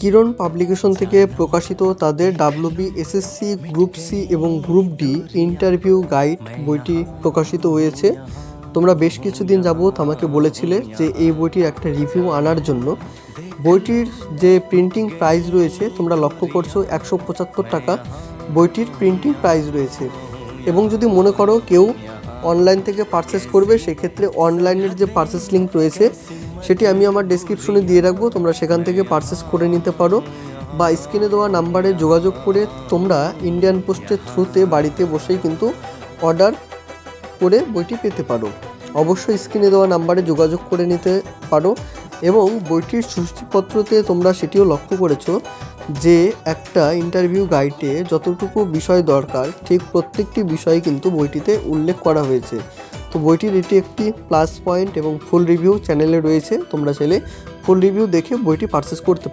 কিরণ publication থেকে প্রকাশিত তাদের WB SSC গ্রুপ সি এবং গ্রুপ ডি ইন্টারভিউ গাইড বইটি প্রকাশিত হয়েছে। তোমরা বেশ কিছুদিন যাবত আমাকে বলেছিলে যে এই বইটির একটা রিভিউ আনার জন্য। বইটির যে প্রিন্টিং প্রাইস রয়েছে তোমরা লক্ষ্য করছো 175 টাকা বইটির প্রিন্টিং প্রাইস রয়েছে। এবং যদি মনে করো কেউ অনলাইন থেকে পারচেস করবে, সেক্ষেত্রে অনলাইনের যে পারচেস লিঙ্ক রয়েছে সেটি আমি আমার ডেসক্রিপশনে দিয়ে রাখবো, তোমরা সেখান থেকে পারচেস করে নিতে পারো, বা স্ক্রিনে দেওয়া নাম্বারে যোগাযোগ করে তোমরা ইন্ডিয়ান পোস্টের থ্রুতে বাড়িতে বসেই কিন্তু অর্ডার করে বইটি পেতে পারো। অবশ্যই স্ক্রিনে দেওয়া নাম্বারে যোগাযোগ করে নিতে পারো। এবং বইটির সূচিপত্রতে তোমরা সেটিও লক্ষ্য করেছো যে একটা ইন্টারভিউ গাইডে যতটুকু বিষয় দরকার ঠিক প্রত্যেকটি বিষয় কিন্তু বইটিতে উল্লেখ করা হয়েছে। তো বইটির এটি একটি প্লাস পয়েন্ট এবং ফুল রিভিউ চ্যানেলে রয়েছে, তোমরা চাইলে ফুল রিভিউ দেখে বইটি পারচেস করতে পারো।